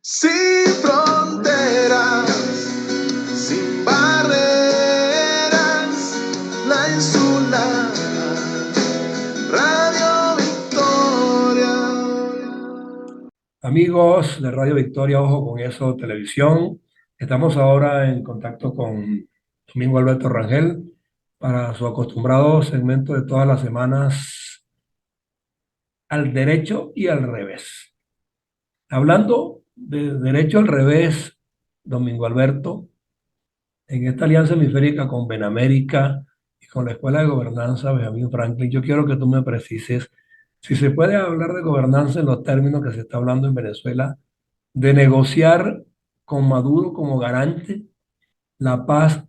Sin fronteras, sin barreras, la insular Radio Victoria. Amigos de Radio Victoria, ojo con eso, televisión. Estamos ahora en contacto con Domingo Alberto Rangel para su acostumbrado segmento de todas las semanas al derecho y al revés. Hablando de derecho al revés, Domingo Alberto, en esta alianza hemisférica con Benamérica y con la Escuela de Gobernanza Benjamin Franklin, yo quiero que tú me precises si se puede hablar de gobernanza en los términos que se está hablando en Venezuela, de negociar con Maduro como garante la paz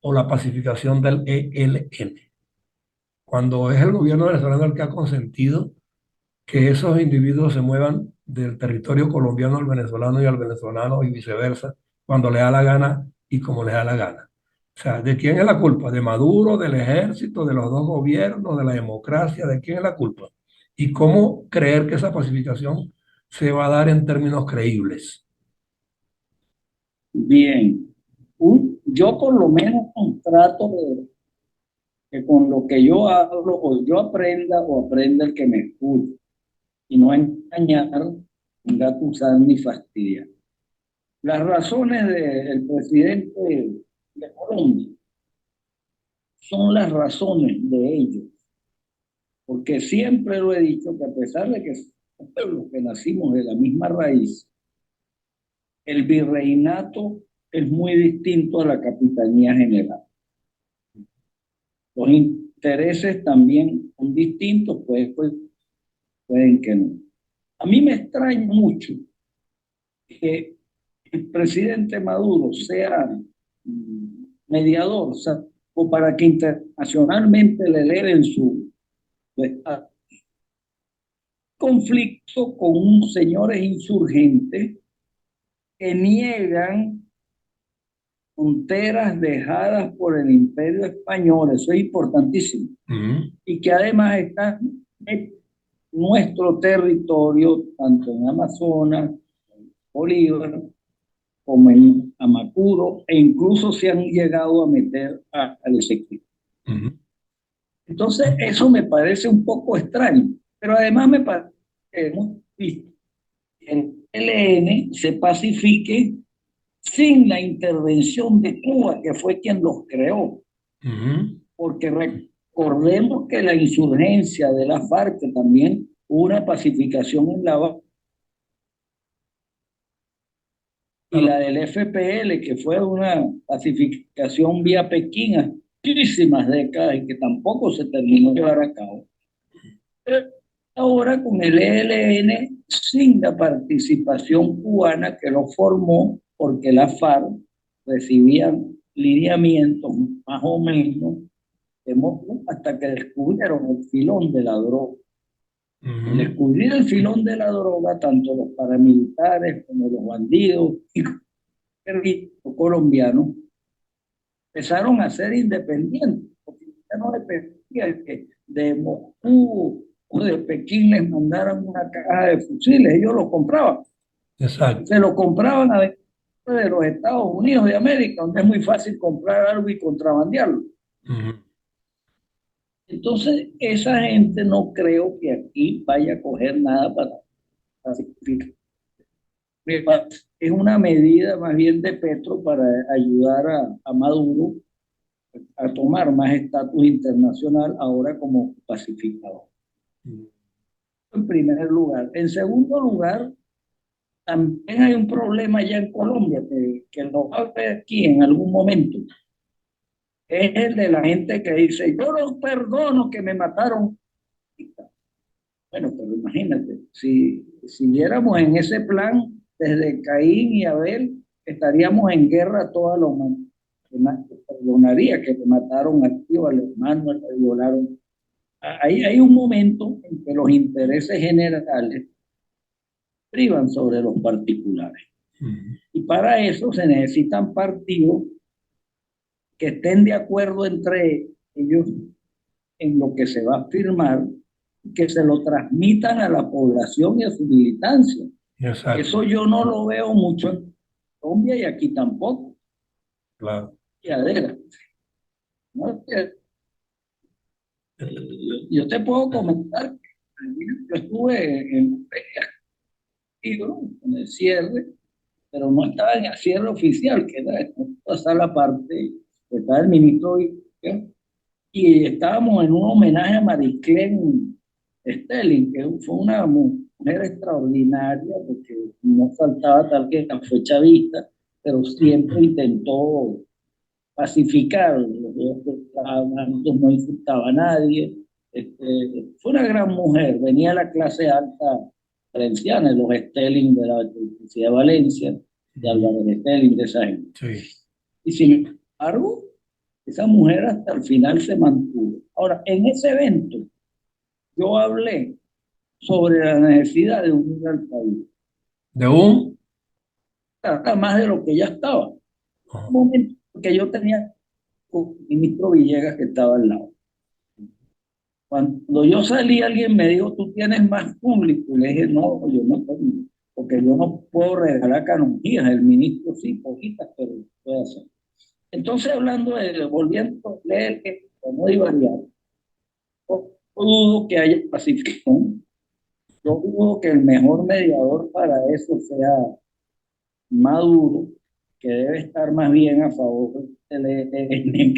o la pacificación del ELN, cuando es el gobierno venezolano el que ha consentido que esos individuos se muevan del territorio colombiano al venezolano y al venezolano y viceversa, cuando le da la gana y como le da la gana. O sea, ¿de quién es la culpa? ¿De Maduro, del ejército, de los dos gobiernos, de la democracia? ¿De quién es la culpa? ¿Y cómo creer que esa pacificación se va a dar en términos creíbles? Bien, yo por lo menos trato de que con lo que yo hablo o yo aprenda o aprenda el que me escuche y no engañar, engatusar ni fastidiar. Las razones del presidente de Colombia son las razones de ellos, porque siempre lo he dicho que a pesar de que somos pueblos que nacimos de la misma raíz, el virreinato es muy distinto a la capitanía general. Los intereses también son distintos, pueden que no. A mí me extraña mucho que el presidente Maduro sea mediador, o sea, o para que internacionalmente le eleven su conflicto con señores insurgentes que niegan fronteras dejadas por el Imperio Español, eso es importantísimo, y que además están en nuestro territorio, tanto en Amazonas, en Bolívar, como en Amacuro, e incluso se han llegado a meter al Esequibo. Entonces, eso me parece un poco extraño, pero además me parece que hemos visto que el ELN se pacifique sin la intervención de Cuba, que fue quien los creó. Porque recordemos que la insurgencia de la FARC, que también hubo una pacificación en La Habana, y la del FPL, que fue una pacificación vía Pekín a muchísimas décadas y que tampoco se terminó de llevar a cabo. Pero ahora con el ELN, sin la participación cubana que lo formó, porque la FARC recibían lineamientos más o menos hasta que descubrieron el filón de la droga. Al descubrir el filón de la droga, tanto los paramilitares como los bandidos y los colombianos empezaron a ser independientes, porque ya no dependía de Moscú o de Pekín les mandaran una caja de fusiles, ellos lo compraban. Exacto. Se lo compraban a de los Estados Unidos de América, donde es muy fácil comprar algo y contrabandearlo. Entonces, esa gente no creo que aquí vaya a coger nada para pacificar. Es una medida más bien de Petro para ayudar a Maduro a tomar más estatus internacional ahora como pacificador. En primer lugar. En segundo lugar, también hay un problema allá en Colombia que lo va a ver aquí en algún momento. Es el de la gente que dice, yo no perdono que me mataron. Bueno, pero imagínate, si siguiéramos en ese plan desde Caín y Abel, estaríamos en guerra toda la humanidad. Perdonaría que te mataron a ti o al hermano, te violaron. Hay un momento en que los intereses generales privan sobre los particulares. Y para eso se necesitan partidos que estén de acuerdo entre ellos en lo que se va a firmar, que se lo transmitan a la población y a su militancia. Exacto, Eso yo no lo veo mucho en Colombia y aquí tampoco. claro. Y adela, ¿no? Yo te puedo comentar que yo estuve en el cierre, pero no estaba en el cierre oficial, que era esta la parte, que estaba el ministro y estábamos en un homenaje a Mariclen Stelling, que fue una mujer extraordinaria, porque no faltaba tal que fue chavista, pero siempre intentó pacificar, no insultaba a nadie. Fue una gran mujer, venía de la clase alta valenciana, de los Stelling de la Universidad de Valencia, de Ujú. Álvarez Stelling, de esa gente. Sí. Y sin embargo, esa mujer hasta el final se mantuvo. Ahora, en ese evento, yo hablé sobre la necesidad de unir al país, De un... hasta más de lo que ya estaba. Un Ajá. momento que yo tenía con el ministro Villegas que estaba al lado. Cuando yo salí, alguien me dijo, tú tienes más público. Y le dije, no, yo no tengo, porque yo no puedo regalar canonjías. El ministro sí, poquitas, pero puede hacer. Entonces, hablando volviendo a leer que no iba a variar, yo dudo que haya pacificación. Yo dudo que el mejor mediador para eso sea Maduro, que debe estar más bien a favor del ELN,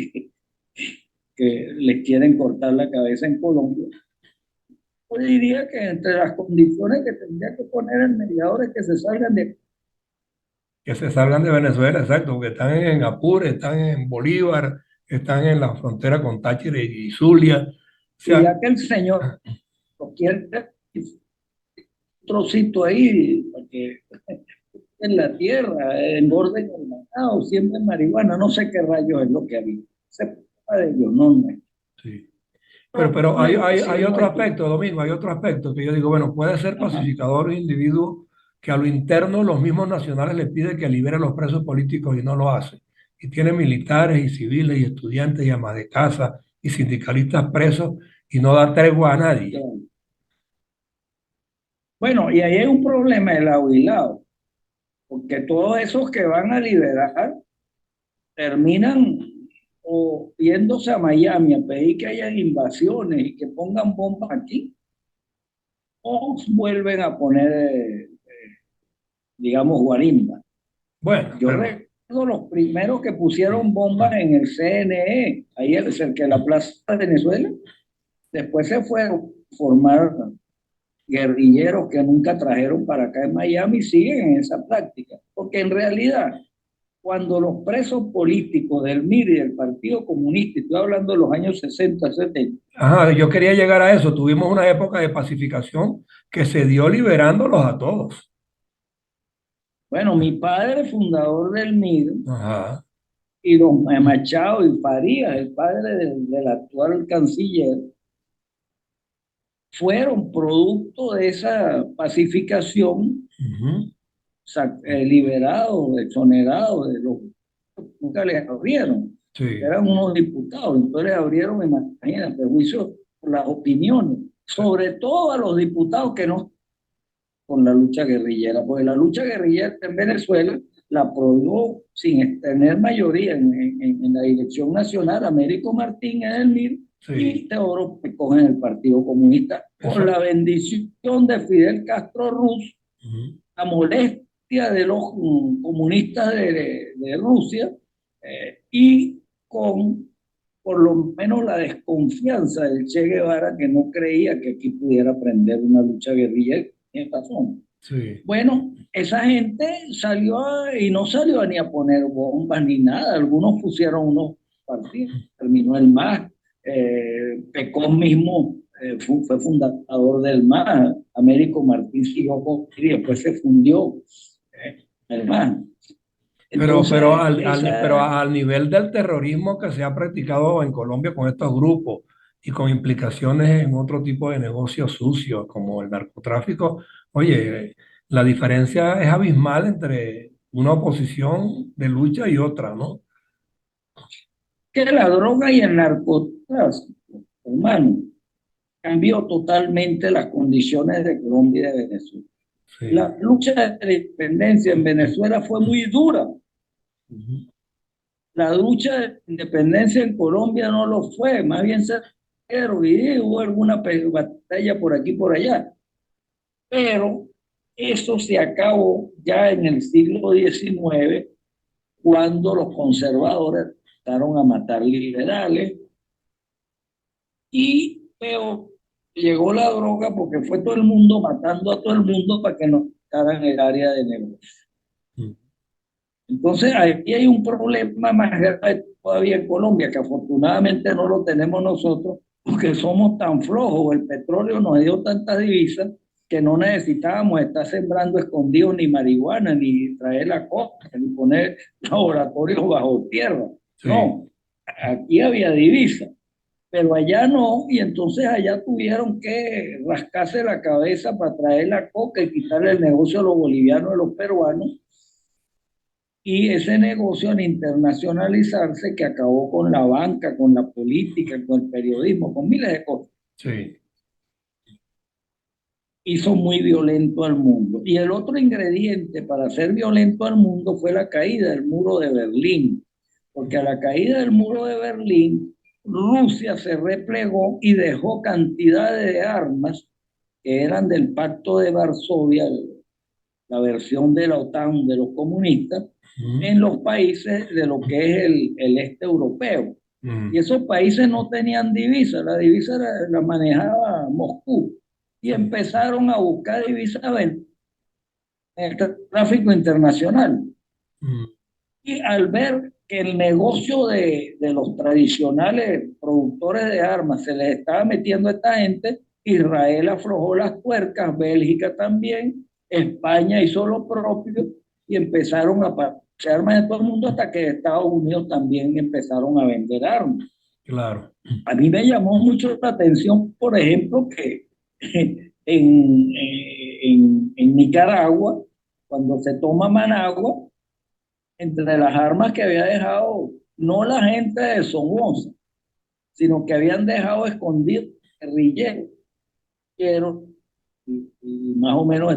que les quieren cortar la cabeza en Colombia. Yo diría que entre las condiciones que tendría que poner el mediador es que se salgan de... Que se salgan de Venezuela, exacto, porque están en Apure, están en Bolívar, están en la frontera con Táchira y Zulia. O Y sea, ya que el señor lo quiere, un trocito ahí, porque en la tierra, engorden el ganado, siembren marihuana, no sé qué rayos es lo que había. Se preocupa de ellos, no, no. sí. Pero hay, Problema que hay, sí hay hemos otro estudiado. aspecto, Domingo, hay otro aspecto que yo digo, bueno, puede ser Ajá, pacificador un individuo que a lo interno los mismos nacionales le piden que libere a los presos políticos y no lo hace. Y tiene militares y civiles y estudiantes y amas de casa y sindicalistas presos y no da tregua a nadie. claro. Bueno, y ahí hay un problema del lado y lado, porque todos esos que van a liberar terminan o yéndose a Miami a pedir que hayan invasiones y que pongan bombas aquí, o vuelven a poner, digamos, guarimba. Bueno, Yo pero recuerdo los primeros que pusieron bombas en el CNE, ahí cerca de la Plaza de Venezuela, después se fueron a formar guerrilleros que nunca trajeron para acá en Miami y siguen en esa práctica, porque en realidad cuando los presos políticos del MIR y del Partido Comunista, estoy hablando de los años 60, 70, ajá, yo quería llegar a eso. Tuvimos una época de pacificación que se dio liberándolos a todos. bueno, mi padre, fundador del MIR, Ajá. y don Machado y Farías, el padre del actual canciller, fueron producto de esa pacificación, Ujú. liberados, exonerados de los nunca les abrieron, Sí, eran unos diputados, entonces les abrieron, imagínate, juicio por las opiniones, sobre todo a los diputados que no con la lucha guerrillera, porque la lucha guerrillera en Venezuela la aprobó sin tener mayoría en la dirección nacional, Américo Martínez del MIR sí. y Teodoro Pecón en el Partido Comunista, con Eso. la bendición de Fidel Castro Ruz, Ujú. la molestia de los comunistas de Rusia y con por lo menos la desconfianza del Che Guevara que no creía que aquí pudiera prender una lucha guerrilla en esta zona. Sí. Bueno, esa gente y no salió ni a poner bombas ni nada, algunos pusieron unos partidos, terminó el MAS, Pecón mismo fue fundador del MAS, Américo Martín siguió y después se fundió el MAS. Entonces, Pero esa, al nivel del terrorismo que se ha practicado en Colombia con estos grupos y con implicaciones en otro tipo de negocios sucios como el narcotráfico, oye, la diferencia es abismal entre una oposición de lucha y otra, ¿no? que la droga y el narcotráfico, hermano, cambió totalmente las condiciones de Colombia y de Venezuela. Sí. La lucha de la independencia en Venezuela fue muy dura. Ujú. La lucha de independencia en Colombia no lo fue, más bien se dieron y hubo alguna batalla por aquí y por allá. Pero eso se acabó ya en el siglo XIX, cuando los conservadores empezaron a matar liberales y peor, llegó la droga porque fue todo el mundo matando a todo el mundo para que no quitaran el área de negocio. Mm. Entonces, aquí hay un problema más grave todavía en Colombia, que afortunadamente no lo tenemos nosotros, porque somos tan flojos, el petróleo nos dio tantas divisas que no necesitábamos estar sembrando escondidos ni marihuana, ni traer la costa, ni poner laboratorios bajo tierra. Sí, No, aquí había divisas, pero allá no, y entonces allá tuvieron que rascarse la cabeza para traer la coca y quitarle el negocio a los bolivianos y a los peruanos, y ese negocio al internacionalizarse que acabó con la banca, con la política, con el periodismo, con miles de cosas, sí. hizo muy violento al mundo. Y el otro ingrediente para ser violento al mundo fue la caída del muro de Berlín, porque a la caída del muro de Berlín, Rusia se replegó y dejó cantidades de armas que eran del Pacto de Varsovia, la versión de la OTAN de los comunistas, Ujú. en los países de lo que es el este europeo. Y Mm. esos países no tenían divisa, la divisa la manejaba Moscú. Y Sí. empezaron a buscar divisas en el tráfico internacional. Mm. Y al ver que el negocio de los tradicionales productores de armas se les estaba metiendo a esta gente, Israel aflojó las tuercas, Bélgica también, España hizo lo propio y empezaron a pasar armas de todo el mundo hasta que Estados Unidos también empezaron a vender armas. Claro. A mí me llamó mucho la atención, por ejemplo, que en Nicaragua, cuando se toma Managua, entre las armas que había dejado, no la gente de Somoza, sino que habían dejado escondidos guerrilleros, y más o menos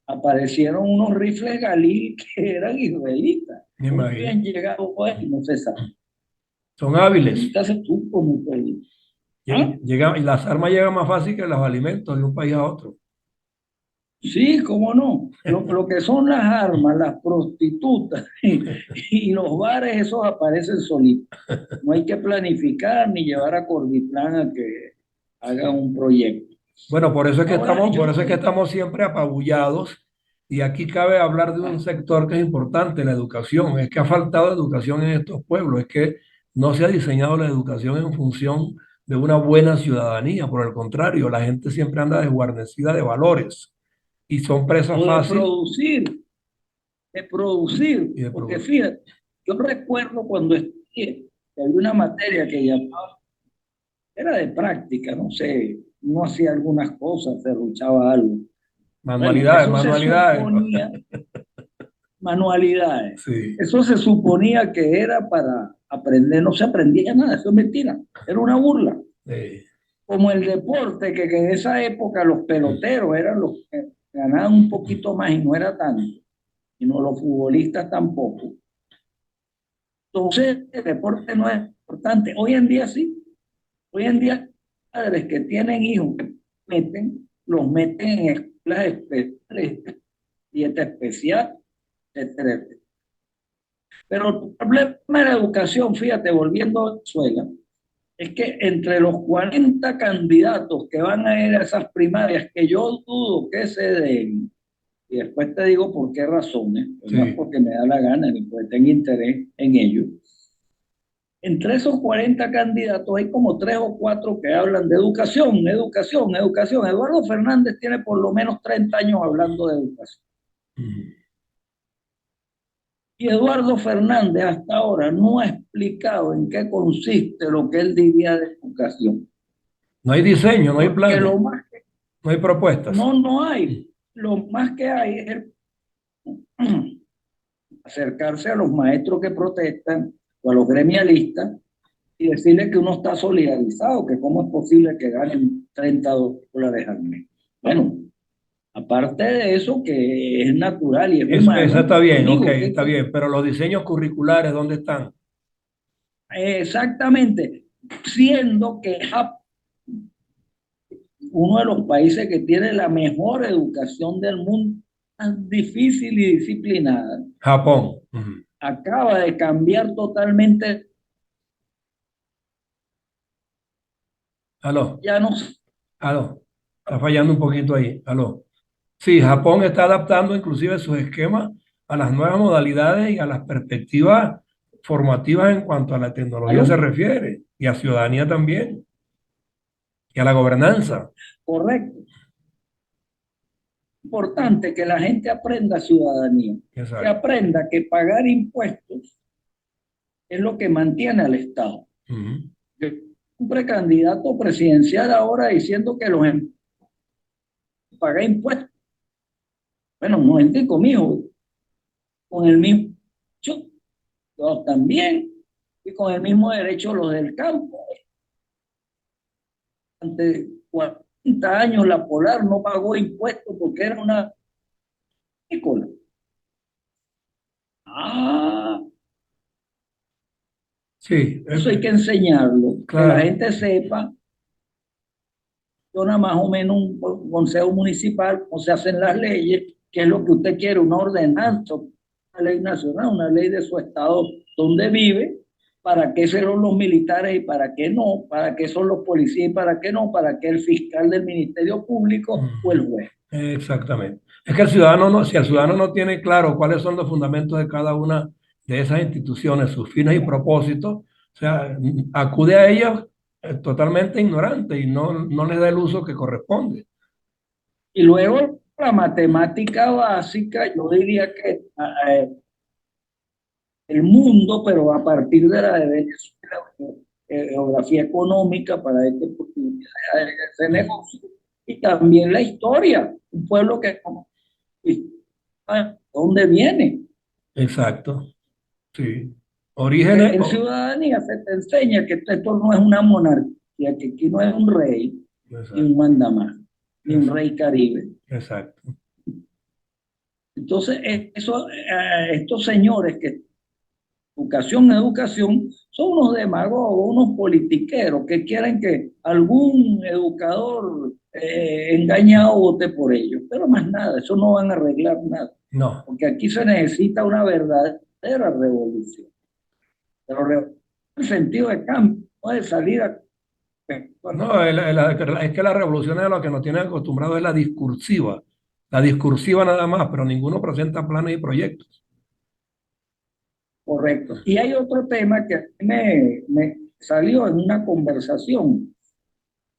aparecieron unos rifles Galil que eran israelitas. Me ¿Cómo imagino. habían llegado ahí? No se sabe. Son hábiles. Nunca se supo mucho ahí. ¿Ah? Y las armas llegan más fácil que los alimentos de un país a otro. Sí, cómo no. Lo que son las armas, las prostitutas y los bares, esos aparecen solitos. No hay que planificar ni llevar a Cordiplán a que haga Sí. un proyecto. Bueno, Ahora, por yo eso es que te... estamos siempre apabullados y aquí cabe hablar de un Ah, sector que es importante, la educación. Es que ha faltado educación en estos pueblos, es que no se ha diseñado la educación en función de una buena ciudadanía. Por el contrario, la gente siempre anda desguarnecida de valores y son presa o fácil de producir, y de porque producir. fíjate, yo recuerdo cuando estudié, que había una materia que llamaba, era de práctica, no sé, no hacía algunas cosas, serruchaba algo. Bueno, Manualidades, eso se manualidades. suponía, manualidades. Sí, Eso se suponía que era para aprender, no se aprendía nada, eso es mentira, era una burla. sí, Como el deporte, que en esa época los peloteros eran los que ganaban un poquito más y no era tanto, y no los futbolistas tampoco. Entonces, el deporte no es importante. Hoy en día sí, hoy en día padres que tienen hijos que los meten en escuelas especiales, dieta especial, etcétera. Pero el problema de la educación, fíjate, volviendo a Venezuela, es que entre los 40 candidatos que van a ir a esas primarias, que yo dudo que se den, y después te digo por qué razones, pues no es sí. porque me da la gana ni porque tenga interés en ello, entre esos 40 candidatos hay como tres o cuatro que hablan de educación, educación, educación. Eduardo Fernández tiene por lo menos 30 años hablando de educación. Mm. Y Eduardo Fernández hasta ahora no ha explicado en qué consiste lo que él diría de educación. No hay diseño, no hay Porque planes, lo más que no hay propuestas. no hay, lo más que hay es acercarse a los maestros que protestan o a los gremialistas y decirle que uno está solidarizado, que cómo es posible que ganen $30 al mes. Bueno, Aparte de eso, que es natural y es Eso humano, está yo bien, ok, digo está bien, pero los diseños curriculares, ¿dónde están? exactamente, siendo que Japón, uno de los países que tiene la mejor educación del mundo, tan difícil y disciplinada, Japón. Ujú. acaba de cambiar totalmente, Aló, ya no, aló, está fallando un poquito ahí, aló. Sí, Japón está adaptando inclusive sus esquemas a las nuevas modalidades y a las perspectivas formativas en cuanto a la tecnología se ¿aló? refiere, y a ciudadanía también, y a la gobernanza. Correcto. Importante que la gente aprenda ciudadanía, que Exacto. aprenda que pagar impuestos es lo que mantiene al Estado. Ujú. Un precandidato presidencial ahora diciendo que los pagan impuestos. Bueno, un momentico, mijo, con el mismo derecho, los también, y con el mismo derecho los del campo. Ante 40 años la Polar no pagó impuestos porque era una agrícola. Ah, Sí, eso hay que enseñarlo, que la claro, gente sepa, funciona más o menos un consejo municipal, cómo se hacen las leyes, qué es lo que usted quiere, una ordenanza, una ley nacional, una ley de su estado donde vive, para qué son los militares y para qué no, para qué son los policías y para qué no, para qué el fiscal del Ministerio Público o el ujú, juez. exactamente. Es que el ciudadano no, si el ciudadano no tiene claro cuáles son los fundamentos de cada una de esas instituciones, sus fines y propósitos, o sea, acude a ellas totalmente ignorante y no le da el uso que corresponde. Y luego la matemática básica, yo diría que el mundo, pero a partir de la de Venezuela, geografía económica para esta oportunidad de ese negocio, y también la historia, un pueblo que dónde viene. Exacto, sí. Orígenes, En ciudadanía se te enseña que esto no es una monarquía, que aquí no es un rey, ni un exacto, mandamás, ni un exacto, rey caribe. exacto. Entonces, estos señores que educación, educación, son unos demagogos, unos politiqueros que quieren que algún educador engañado vote por ellos. Pero más nada, eso no van a arreglar nada, No, porque aquí se necesita una verdadera revolución. Pero el sentido de cambio, no de salir a... no, es que la revolución es a lo que nos tienen acostumbrados es la discursiva nada más, pero ninguno presenta planes y proyectos. Correcto. Y hay otro tema que a mí me salió en una conversación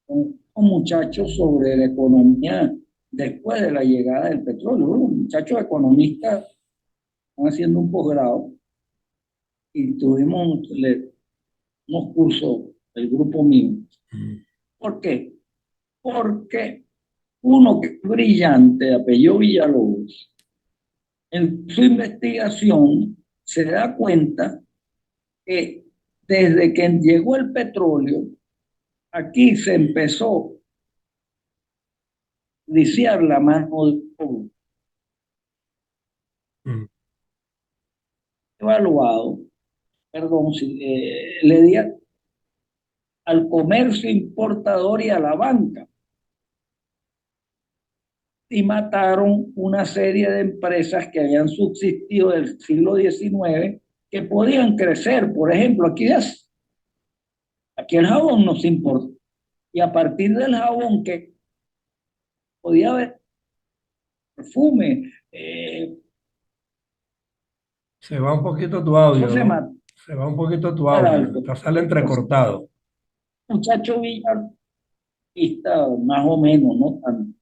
con muchachos sobre la economía después de la llegada del petróleo. Bueno, muchachos economistas están haciendo un posgrado y tuvimos unos cursos del grupo mío. Mm, ¿Por qué? Porque uno que es brillante, de apellido Villalobos, en su investigación se da cuenta que desde que llegó el petróleo, aquí se empezó a liciar la mano de obra, mm, evaluado, perdón, le di al comercio importador y a la banca y mataron una serie de empresas que habían subsistido del siglo XIX que podían crecer. Por ejemplo, aquí el jabón nos importa y a partir del jabón que podía haber perfume, Se va un poquito tu eso audio, se ¿no? mata Se va un poquito tu al audio, alto. sale Entonces, entrecortado. muchacho villarista, más o menos, no tanto.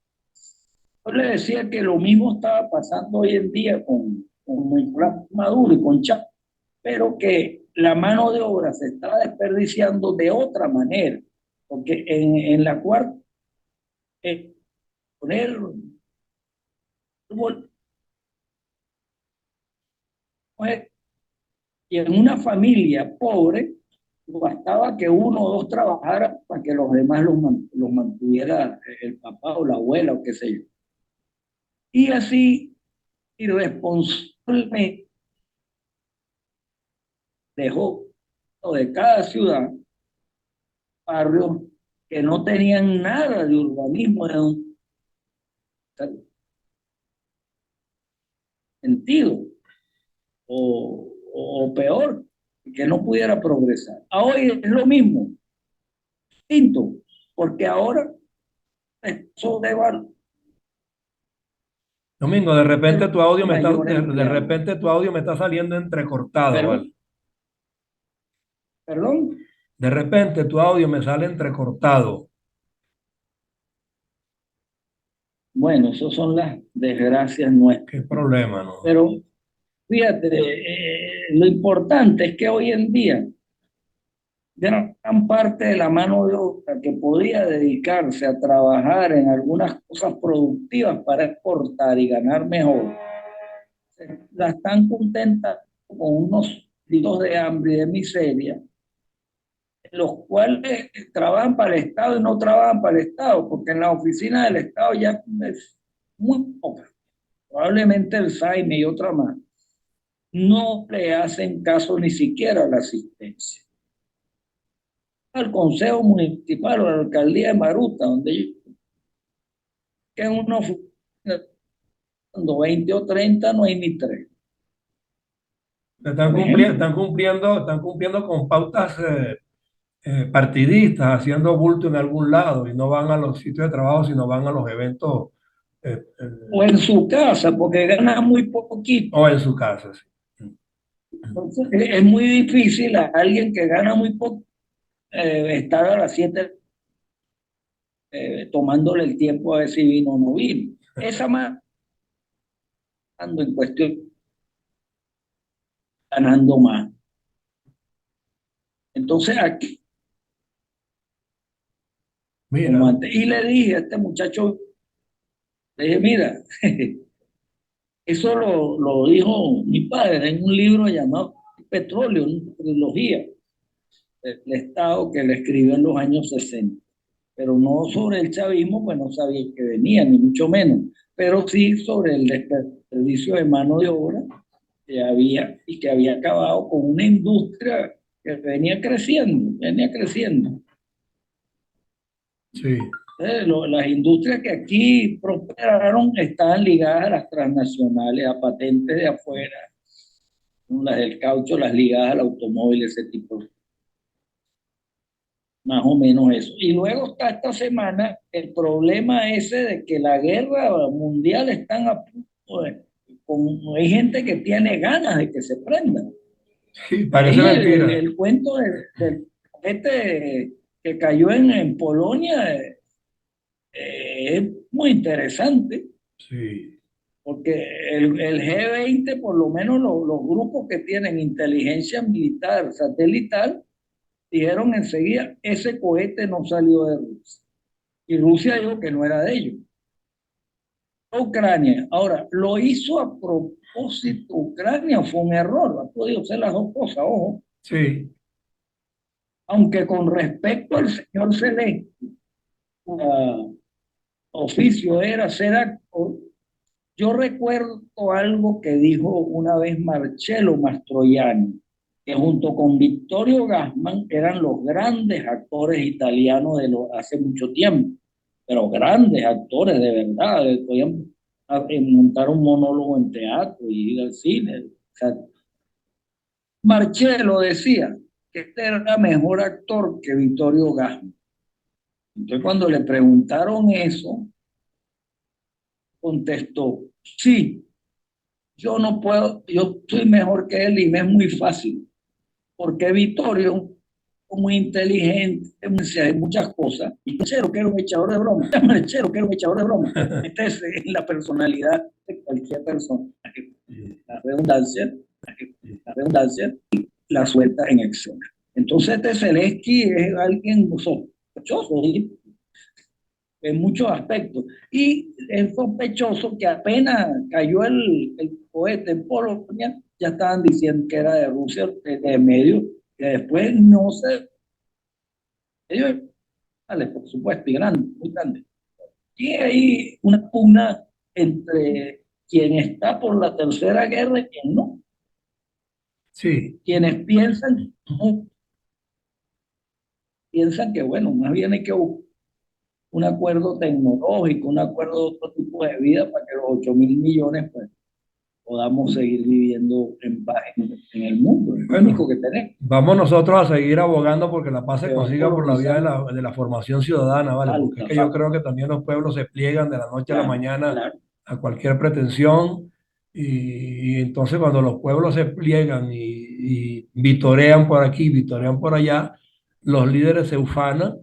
Yo le decía que lo mismo estaba pasando hoy en día con Nicolás Maduro y con Chávez, pero que la mano de obra se está desperdiciando de otra manera, porque en la cuarta, poner y en una familia pobre, bastaba que uno o dos trabajaran para que los demás los mantuviera el papá o la abuela o qué sé yo. Y así, irresponsablemente, dejó de cada ciudad barrios que no tenían nada de urbanismo en un sentido, o peor, que no pudiera progresar. Hoy es lo mismo, distinto, porque ahora eso de Domingo, de repente tu audio me está, mayor de empleado. repente tu audio me está saliendo entrecortado, Pero, ¿vale? perdón, De repente tu audio me sale entrecortado. bueno, esas son las desgracias nuestras. Qué problema, ¿no? Pero fíjate, lo importante es que hoy en día gran parte de la mano de obra que podía dedicarse a trabajar en algunas cosas productivas para exportar y ganar mejor, la están contentas con unos gritos de hambre y de miseria, los cuales trabajan para el Estado y no trabajan para el Estado, porque en la oficina del Estado ya es muy poca, probablemente el SAIME y otra más, no le hacen caso ni siquiera a la asistencia. Al Consejo Municipal o a la Alcaldía de Maruta, donde yo, que en una oficina, cuando 20 o 30 no hay ni tres, por ejemplo. Están cumpliendo con pautas partidistas, haciendo bulto en algún lado y no van a los sitios de trabajo, sino van a los eventos O en su casa, porque gana muy poquito. o en su casa. Sí. Entonces, es muy difícil a alguien que gana muy poco estar a las 7 tomándole el tiempo a ver si vino o no vino. Esa más ando en cuestión, ganando más. Entonces, aquí, como Mira, antes, y le dije a este muchacho, le dije, mira, eso lo dijo mi padre en un libro llamado Petróleo, una trilogía del Estado que le escribió en los años 60, pero no sobre el chavismo, pues no sabía que venía, ni mucho menos, pero sí sobre el desperdicio de mano de obra que había y que había acabado con una industria que venía creciendo, venía creciendo. sí, Las industrias que aquí prosperaron estaban ligadas a las transnacionales, a patentes de afuera, las del caucho, las ligadas al automóvil, ese tipo, más o menos eso. Y luego está esta semana el problema ese de que la guerra mundial están a punto de, hay gente que tiene ganas de que se prenda. sí, parece Ahí mentira. el cuento del este que cayó en Polonia es muy interesante, Sí, porque el G20, por lo menos los grupos que tienen inteligencia militar satelital, dijeron enseguida, ese cohete no salió de Rusia. Y Rusia dijo que no era de ellos. Ucrania, ahora, lo hizo a propósito Ucrania, fue un error, ha podido ser las dos cosas, ojo. sí, Aunque con respecto al señor Zelensky, oficio era ser actor, yo recuerdo algo que dijo una vez Marcello Mastroianni, que junto con Vittorio Gassman eran los grandes actores italianos de hace mucho tiempo, pero grandes actores de verdad, podían montar un monólogo en teatro y ir al cine. O sea, Marcello decía que este era mejor actor que Vittorio Gassman. Entonces cuando le preguntaron eso, contestó, sí, yo no puedo, yo soy mejor que él y me es muy fácil, porque Vittorio es muy inteligente, hay muchas cosas, y Marchero que era un echador de broma, Marchero que era un echador de broma. Esta es la personalidad de cualquier persona, la redundancia, la redundancia, la suelta en Excel. Entonces este Zelensky es alguien sospechoso, en muchos aspectos. Y es sospechoso que apenas cayó el cohete en Polonia, ya estaban diciendo que era de Rusia, de medio, que después no se... Ellos, vale, por supuesto, y grande, muy grande. Y hay una pugna entre quien está por la tercera guerra y quien no. Sí, Quienes piensan que, bueno, más bien hay que buscar un acuerdo tecnológico, un acuerdo de otro tipo de vida para que los 8.000 millones pues, podamos seguir viviendo en paz en el mundo. Es lo único bueno, que tenemos. vamos nosotros a seguir abogando porque la paz se Que va consiga por la vía de colonizando. de la formación ciudadana, ¿vale? Porque es Falta, que yo falta. creo que también los pueblos se pliegan de la noche a la Claro, mañana claro. a cualquier pretensión y entonces cuando los pueblos se pliegan y vitorean por aquí, vitorean por allá, los líderes se ufanan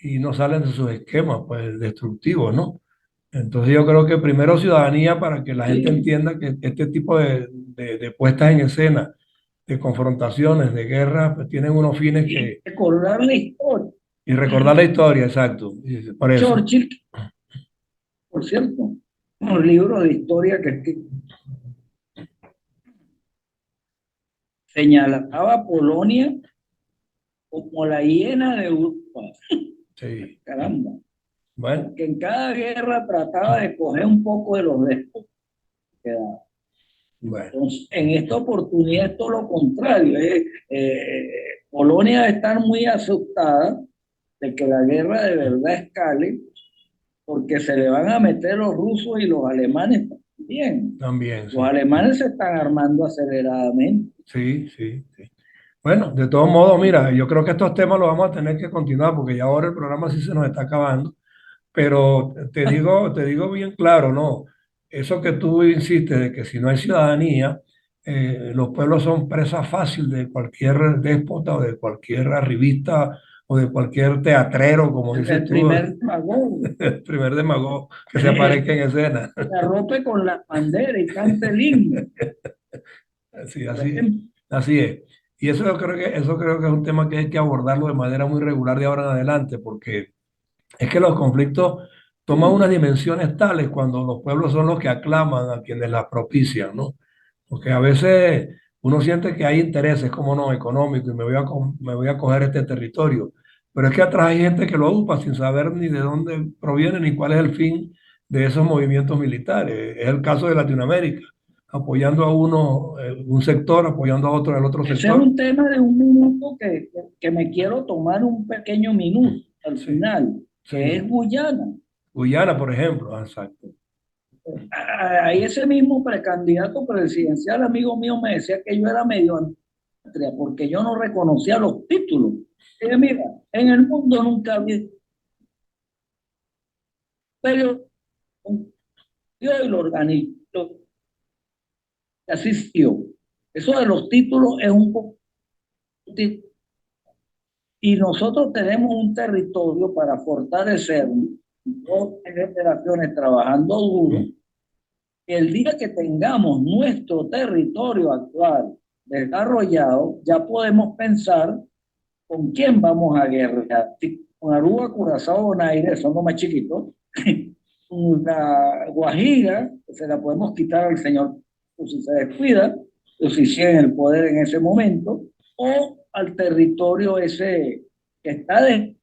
y no salen de sus esquemas, pues destructivos, ¿no? Entonces yo creo que primero ciudadanía para que la gente Sí. entienda que este tipo de puestas en escena, de confrontaciones, de guerras, pues tienen unos fines Y que... recordar la historia. Y recordar la historia, exacto, y por eso. Churchill, por cierto, un libro de historia que señalaba a Polonia como la hiena de Europa. Sí, Caramba. bueno, Porque en cada guerra trataba de coger un poco de los despojos que daba. bueno, Entonces, en esta oportunidad es todo lo contrario. Polonia está muy asustada de que la guerra de verdad escale, porque se le van a meter los rusos y los alemanes también. también, Los sí, alemanes se están armando aceleradamente. sí, sí, sí. Bueno, de todos modos, mira, yo creo que estos temas los vamos a tener que continuar porque ya ahora el programa sí se nos está acabando. Pero te digo bien claro, no, eso que tú insistes de que si no hay ciudadanía, los pueblos son presa fácil de cualquier déspota o de cualquier arribista o de cualquier teatrero, como dices El tú, primer demagogo el primer demagogo que se aparezca se en escena. arrope con la bandera y cante el himno, Así, por así, ejemplo. así es. Y eso creo que es un tema que hay que abordarlo de manera muy regular de ahora en adelante, porque es que los conflictos toman unas Sí. dimensiones tales cuando los pueblos son los que aclaman a quienes las propician, ¿no? Porque a veces uno siente que hay intereses, como no, económicos, y me voy a coger este territorio. Pero es que atrás hay gente que lo ocupa sin saber ni de dónde proviene ni cuál es el fin de esos movimientos militares. Es el caso de Latinoamérica, apoyando a uno, un sector, apoyando a otro en el otro Ese es sector. un tema de un minuto que me quiero tomar un pequeño minuto al Sí, final, que es sí. Guyana. Guyana, por ejemplo, exacto. Ahí ese mismo precandidato presidencial, amigo mío, me decía que yo era medio antria porque yo no reconocía los títulos. Y dije, mira, en el mundo nunca había pero y lo organizó, asistió. Eso de los títulos es un... Y nosotros tenemos un territorio para fortalecernos, dos generaciones trabajando duro. El día que tengamos nuestro territorio actual desarrollado, ya podemos pensar con quién vamos a guerrear. Si con Aruba, Curazao, Bonaire, son los más chiquitos. Una Guajira, que se la podemos quitar al señor pues, si se descuida, o si sigue en el poder en ese momento, o al territorio ese que está de,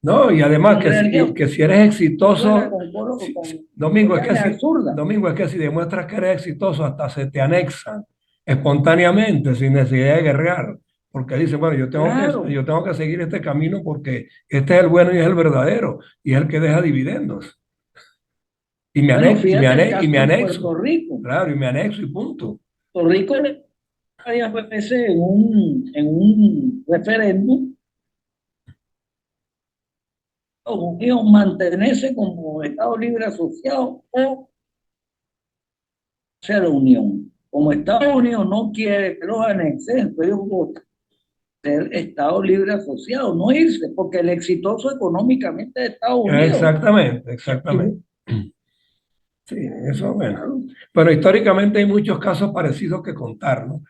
No, y además en realidad que si eres juega exitoso, con Domingo, Guyana, es absurda. Domingo, es que si demuestras que eres exitoso, hasta se te anexan espontáneamente, sin necesidad de guerrear, porque dicen, bueno, Claro, yo tengo que seguir este camino porque este es el bueno y es el verdadero, y es el que deja dividendos. bueno, fíjate el Y caso me de anexo, Puerto Rico. claro, y me anexo y punto. Puerto Rico varias veces en un referéndum o mantenerse como Estado Libre Asociado o sea la Unión. Como Estados Unidos no quiere que los anexen, entonces ellos votan ser Estado Libre Asociado, no irse, porque el exitoso económicamente es Estados Unidos. Exactamente, Y, exactamente. Sí, eso, bueno. Pero históricamente hay muchos casos parecidos que contar, ¿no?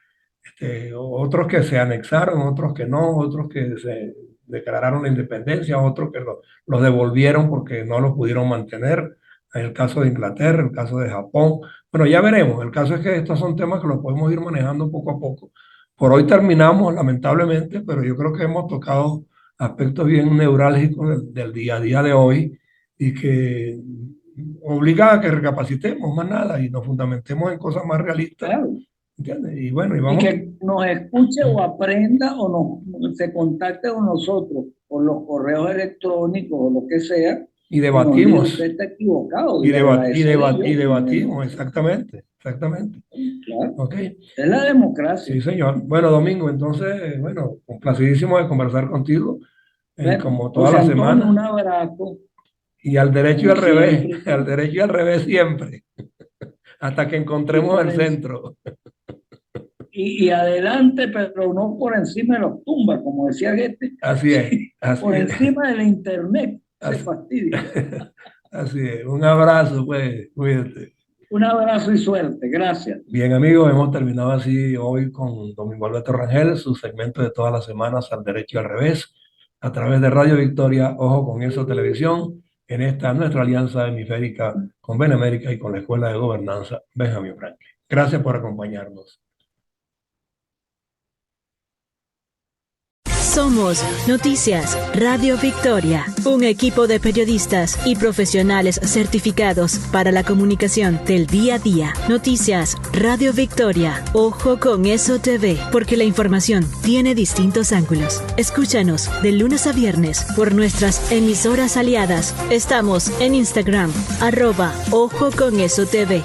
Otros que se anexaron, otros que no, otros que se declararon la independencia, otros que los devolvieron porque no los pudieron mantener. El caso de Inglaterra, el caso de Japón. Bueno, ya veremos. El caso es que estos son temas que los podemos ir manejando poco a poco. Por hoy terminamos, lamentablemente, pero yo creo que hemos tocado aspectos bien neurálgicos del día a día de hoy y que obliga a que recapacitemos más nada y nos fundamentemos en cosas más realistas, Claro. ¿entiendes? Y bueno, y Y vamos, que nos escuche o aprenda o se contacte con nosotros por los correos electrónicos o lo que sea y y nos diga debatimos, usted está equivocado y, y le agradeceré y yo. debatimos, exactamente, exactamente. Claro, Ok, es la democracia. sí, señor. Bueno, Domingo, entonces, bueno, complacidísimo de conversar contigo, Bueno, como todas José las Antonio, un semanas, abrazo, y al derecho y como al revés, siempre. al derecho y al revés siempre, hasta que Y, encontremos por el en- centro. y adelante, pero no por encima de los tumbas, como decía Goethe, Así por es, encima de la internet, se así, fastidia. así es. Un abrazo, pues, cuídate. Un abrazo y suerte, gracias. Bien, amigos, hemos terminado así hoy con Domingo Alberto Rangel, su segmento de todas las semanas al derecho y al revés, a través de Radio Victoria, Ojo con Eso Televisión, en esta nuestra alianza hemisférica con Benemérica y con la Escuela de Gobernanza Benjamín Franklin. Gracias por acompañarnos. Somos Noticias Radio Victoria, un equipo de periodistas y profesionales certificados para la comunicación del día a día. Noticias Radio Victoria, Ojo con Eso TV, porque la información tiene distintos ángulos. Escúchanos de lunes a viernes por nuestras emisoras aliadas. Estamos en Instagram, @Ojo con Eso TV.